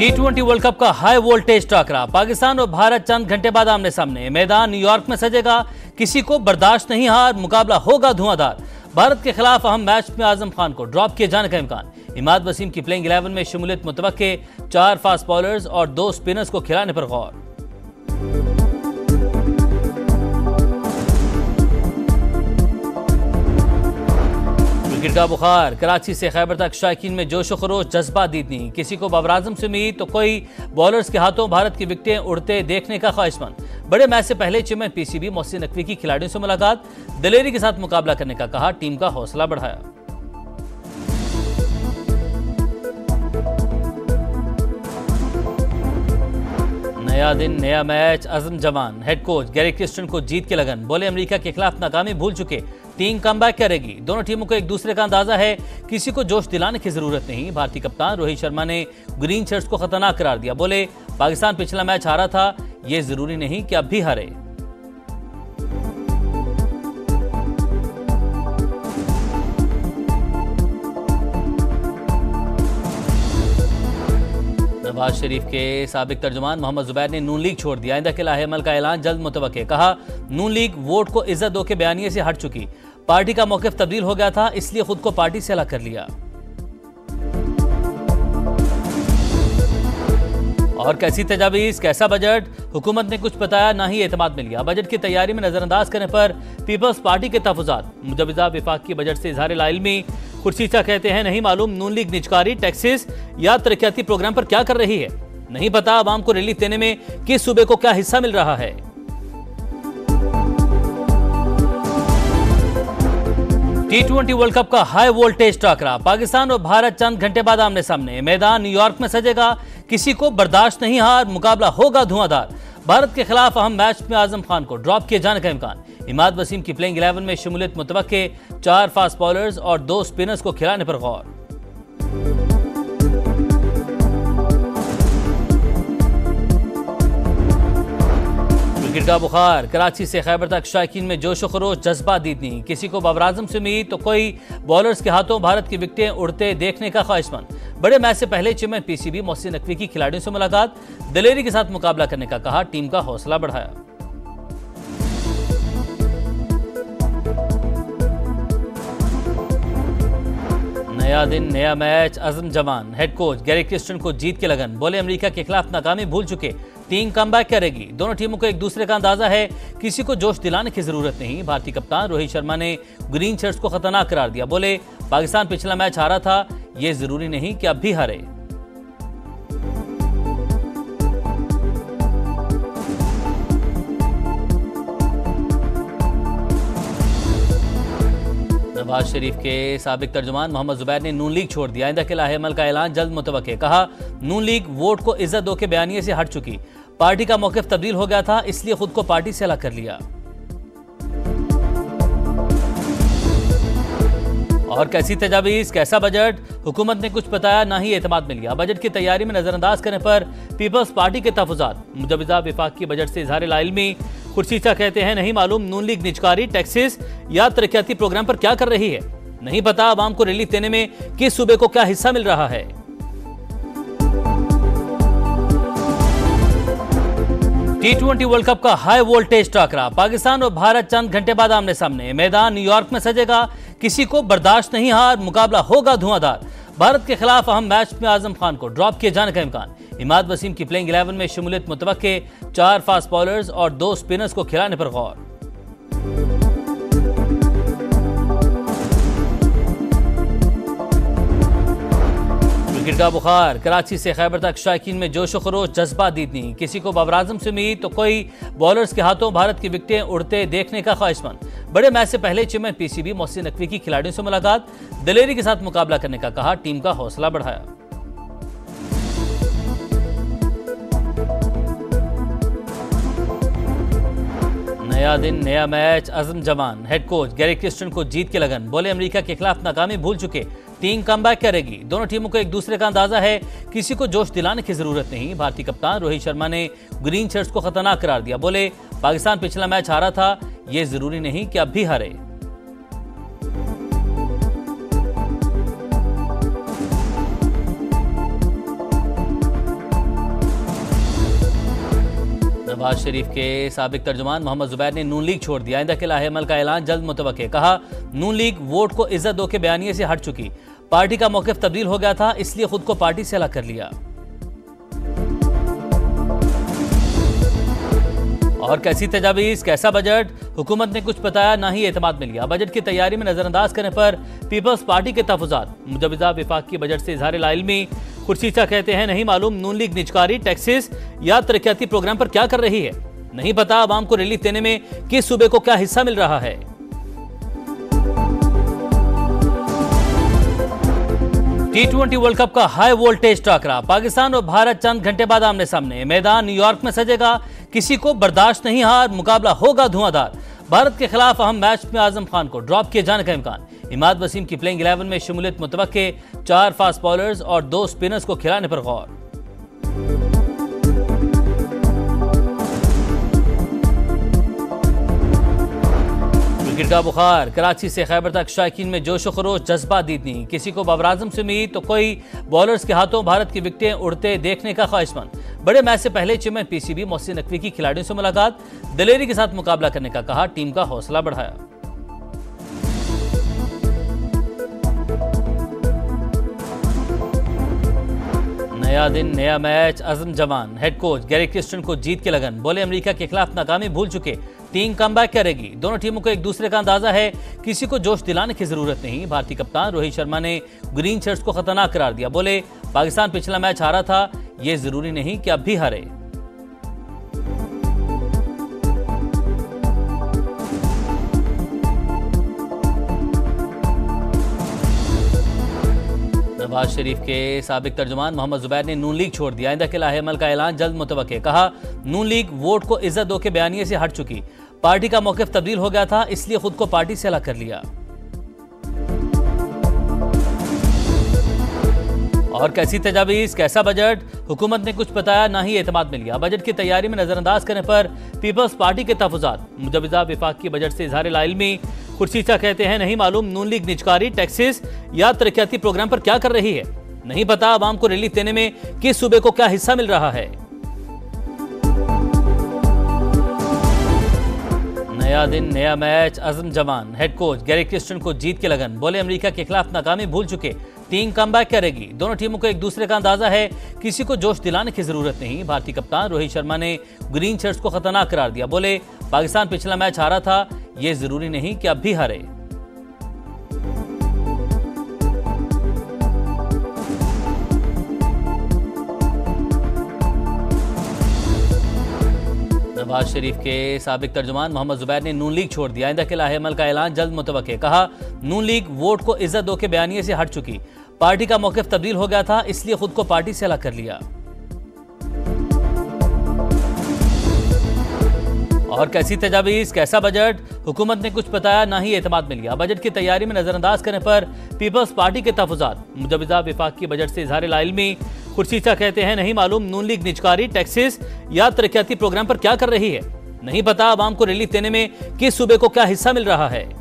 T20 world cup का high voltage टाकरा Pakistan और भारत चंद घंटे बाद आमने सामने। मैदान न्यूयॉर्क में सजेगा, किसी को बर्दाश्त नहीं हार, मुकाबला होगा धुआंधार। भारत के खिलाफ अहम मैच में आजम खान को ड्रॉप किए जाने का इम्कान। इमाद वसीम की प्लेइंग 11 में शमूलियत मुतवक्के, 4 फास्ट बॉलर्स और 2 स्पिनर्स को खिलाने पर गौर। क्रिकेट का बुखार, कराची से खैबर तक शायकीन में जोश खरोश, जज्बा दीदनी। किसी को बाबर आजम से उम्मीद तो कोई बॉलर्स के हाथों भारत की विकेटें उड़ते देखने का ख्वाहिशमंद। बड़े मैच से पहले चेयरमैन पीसीबी मोहसिन नकवी की खिलाड़ियों से मुलाकात, दलेरी के साथ मुकाबला करने का कहा, टीम का हौसला बढ़ाया। नया दिन नया मैच, अज़म जवान। हेड कोच गैरी क्रिस्टन को जीत के लगन, बोले अमेरिका के खिलाफ नाकामी भूल चुके, टीम कमबैक करेगी। दोनों टीमों को एक दूसरे का अंदाजा है, किसी को जोश दिलाने की जरूरत नहीं। भारतीय कप्तान रोहित शर्मा ने ग्रीन शर्ट्स को खतरनाक करार दिया, बोले पाकिस्तान पिछला मैच हारा था, ये जरूरी नहीं कि अब भी हारे। नवाज शरीफ के साबिक तर्जुमान मोहम्मद जुबैर ने नून लीग छोड़ दिया, आइंदा के लाहेअमल का ऐलान जल्द मुतवक्के। कहा, नून लीग वोट को इज्जत दो के बयानिए से हट चुकी, पार्टी का मौक़िफ़ तब्दील हो गया था, इसलिए खुद को पार्टी से अलग कर लिया। और कैसी तजावीज, कैसा बजट, हुकूमत ने कुछ बताया ना ही एतमाद में लिया। बजट की तैयारी में नजरअंदाज करने पर पीपल्स पार्टी के तहफ़्फ़ुज़ात। मुजवज़ा विफाक़ी बजट से इज़हार लाइल्मी। खुर्शीचा कहते हैं, नहीं मालूम नून लीग निजकारी, टैक्सेस या तरक्याती प्रोग्राम पर क्या कर रही है। नहीं पता आवाम को रिलीफ देने में किस सूबे को क्या हिस्सा मिल रहा है। T20 वर्ल्ड कप का हाई वोल्टेज टाकरा पाकिस्तान और भारत चंद घंटे बाद आमने सामने। मैदान न्यूयॉर्क में सजेगा, किसी को बर्दाश्त नहीं हार, मुकाबला होगा धुआंधार। भारत के खिलाफ अहम मैच में आजम खान को ड्रॉप किए जाने का इम्कान। इमाद वसीम की प्लेइंग 11 में शमूलियत मुतवक्के, 4 फास्ट बॉलर्स और 2 स्पिनर्स को खिलाने पर गौर। क्रिकेट का बुखार, कराची से खैबर तक शायकीन में जोश खरोश, जज्बा दीदनी। किसी को बाबर आजम से उम्मीद तो कोई बॉलर्स के हाथों भारत की विकेटें उड़ते देखने का ख्वाहिशमंद। बड़े मैच से पहले चेयरमैन पीसीबी मोहसिन नकवी की खिलाड़ियों से मुलाकात, दलेरी के साथ मुकाबला करने का कहा, टीम का हौसला बढ़ाया। नया दिन नया मैच, अज़म जवान। हेड कोच गैरी क्रिस्टन को जीत के लगन, बोले अमेरिका के खिलाफ नाकामी भूल चुके, टीम कमबैक करेगी। दोनों टीमों को एक दूसरे का अंदाजा है, किसी को जोश दिलाने की जरूरत नहीं। भारतीय कप्तान रोहित शर्मा ने ग्रीन शर्ट्स को खतरनाक करार दिया, बोले पाकिस्तान पिछला मैच हारा था, ये जरूरी नहीं कि अब भी हारे। नवाज शरीफ के साबिक तर्जुमान मोहम्मद जुबैर ने नून लीग छोड़ दिया, आइंदा के लाहेअमल का ऐलान जल्द मुतवक्के। कहा, नून लीग वोट को इज्जत दो के बयानिए से हट चुकी, पार्टी का मौक़िफ़ तब्दील हो गया था, इसलिए खुद को पार्टी से अलग कर लिया। और कैसी तजावीज, कैसा बजट, हुकूमत ने कुछ बताया ना ही एतमाद में लिया। बजट की तैयारी में नजरअंदाज करने पर पीपल्स पार्टी के तहफ़्फ़ुज़ात। मुजवज़ा विफाक़ी बजट से इज़हार लाइल्मी। खुर्शीचा कहते हैं, नहीं मालूम नून लीग निजकारी, टैक्सेस या तरक्याती प्रोग्राम पर क्या कर रही है। नहीं पता आवाम को रिलीफ देने में किस सूबे को क्या हिस्सा मिल रहा है। T20 वर्ल्ड कप का हाई वोल्टेज टाकरा पाकिस्तान और भारत चंद घंटे बाद आमने सामने। मैदान न्यूयॉर्क में सजेगा, किसी को बर्दाश्त नहीं हार, मुकाबला होगा धुआंधार। भारत के खिलाफ अहम मैच में आजम खान को ड्रॉप किए जाने का इम्कान। इमाद वसीम की प्लेइंग 11 में शमूलियत मुतवक्के, 4 फास्ट बॉलर्स और 2 स्पिनर्स को खिलाने पर गौर। क्रिकेट का बुखार, कराची से खैबर तक शायकीन में जोश खरोश, जज्बा दीदनी। किसी को बाबर आजम से उम्मीद तो कोई बॉलर्स के हाथों भारत की विकेटें उड़ते देखने का ख्वाहिशमंद। बड़े मैच से पहले चेयरमैन पीसीबी मोहसिन नकवी की खिलाड़ियों से मुलाकात, दलेरी के साथ मुकाबला करने का कहा, टीम का हौसला बढ़ाया। नया दिन नया मैच, अज़म जवान। हेड कोच गैरी क्रिस्टन को जीत के लगन, बोले अमेरिका के खिलाफ नाकामी भूल चुके, टीम कमबैक करेगी। दोनों टीमों को एक दूसरे का अंदाजा है, किसी को जोश दिलाने की जरूरत नहीं। भारतीय कप्तान रोहित शर्मा ने ग्रीन शर्ट्स को खतरनाक करार दिया, बोले पाकिस्तान पिछला मैच हारा था, ये जरूरी नहीं कि अब भी हारे। नवाज शरीफ के साबिक तर्जुमान मोहम्मद जुबैर ने नून लीग छोड़ दिया। आइंदा के लाहेअमल का ऐलान जल्द मुतवक्के। कहा, नून लीग वोट को इज्जत दो के बयानिए से हट चुकी। पार्टी का मौकिफ तब्दील हो गया था, इसलिए खुद को पार्टी से अलग कर लिया। और कैसी तजावीज़, कैसा बजट, हुकूमत ने कुछ बताया ना ही एतमाद मिल गया। बजट की तैयारी में नजरअंदाज करने पर पीपल्स पार्टी के तहफ़्फ़ुज़ात। मुजवज़ा विफाक़ी बजट से इज़हार लाइल्मी। खुर्शीसा कहते हैं, नहीं मालूम नून लीग निजकारी, टैक्सेस या तरक्याती प्रोग्राम पर क्या कर रही है। नहीं पता आवाम को रिलीफ देने में किस सूबे को क्या हिस्सा मिल रहा है। T20 वर्ल्ड कप का हाई वोल्टेज टाकरा। पाकिस्तान और भारत चंद घंटे बाद आमने सामने। मैदान न्यूयॉर्क में सजेगा, किसी को बर्दाश्त नहीं हार, मुकाबला होगा धुआंधार। भारत के खिलाफ अहम मैच में आजम खान को ड्रॉप किए जाने का इम्कान। इमाद वसीम की प्लेइंग 11 में शमूलियत मुतवक्के। 4 फास्ट बॉलर्स और 2 स्पिनर्स को खिलाने पर गौर। क्रिकेट का बुखार। कराची से खैबर तक शायकीन में जोश व खरोश, जज्बा दीद नहीं। किसी को बाबर आजम से उम्मीद तो कोई बॉलर्स के हाथों भारत की विकेटें उड़ते देखने का ख्वाहिशमंद। बड़े मैच से पहले चेयरमैन पीसीबी मोहसिन नकवी की खिलाड़ियों से मुलाकात। दिलेरी के साथ मुकाबला करने का कहा, टीम का हौसला बढ़ाया। नया दिन, नया मैच, अज़म जवान। हेड कोच गैरी क्रिस्टन को जीत के लगन। बोले, अमेरिका के खिलाफ नाकामी भूल चुके, टीम कमबैक करेगी। दोनों टीमों को एक दूसरे का अंदाजा है, किसी को जोश दिलाने की जरूरत नहीं। भारतीय कप्तान रोहित शर्मा ने ग्रीन शर्ट्स को खतरनाक करार दिया। बोले, पाकिस्तान पिछला मैच हारा था, यह जरूरी नहीं कि अब भी हारे। नवाज शरीफ के साबिक तर्जुमान मोहम्मद जुबैर ने नून लीग छोड़ दिया। आइंदा के लाहेअमल का ऐलान जल्द मुतवक्के। कहा, नून लीग वोट को इज्जत दो के बयानिए से हट चुकी। पार्टी का मौकिफ तब्दील हो गया था, इसलिए खुद को पार्टी से अलग कर लिया। और कैसी तजावीज़, कैसा बजट, हुकूमत ने कुछ बताया ना ही एतमाद मिल गया। बजट की तैयारी में नजरअंदाज करने पर पीपल्स पार्टी के तहफ़्फ़ुज़ात। मुजवज़ा विफाक़ी बजट से इज़हार लाइल्मी। खुर्शीसा कहते हैं, नहीं मालूम नून लीग निजकारी, टैक्सेस या तरक्याती प्रोग्राम पर क्या कर रही है। नहीं पता आवाम को रिलीफ देने में किस सूबे को क्या हिस्सा मिल रहा है। नया दिन, नया मैच, अज़म जवान। हेड कोच गैरी क्रिस्टन को जीत के लगन। बोले, अमेरिका के खिलाफ नाकामी भूल चुके, टीम कमबैक करेगी। दोनों टीमों को एक दूसरे का अंदाजा है, किसी को जोश दिलाने की जरूरत नहीं। भारतीय कप्तान रोहित शर्मा ने ग्रीन शर्ट्स को खतरनाक करार दिया। बोले, पाकिस्तान पिछला मैच हारा था, यह जरूरी नहीं कि अब भी हारे। नवाज शरीफ के साबिक तर्जुमान मोहम्मद जुबैर ने नून लीग छोड़ दिया। आइंदा के लाहेअमल का ऐलान जल्द मुतवक्के। कहा, नून लीग वोट को इज्जत दो के बयानिए से हट चुकी। पार्टी का मौकिफ तब्दील हो गया था, इसलिए खुद को पार्टी से अलग कर लिया। और कैसी तजावीज़, कैसा बजट, हुकूमत ने कुछ बताया ना ही एतमाद मिल गया। बजट की तैयारी में नजरअंदाज करने पर पीपल्स पार्टी के तहफ़्फ़ुज़ात। मुजवज़ा विफाक़ी बजट से इज़हार लाइल्मी। खुर्शीसा कहते हैं, नहीं मालूम नून लीग निजकारी, टैक्सेस या तरक्याती प्रोग्राम पर क्या कर रही है। नहीं पता आवाम को रिलीफ देने में किस सूबे को क्या हिस्सा मिल रहा है।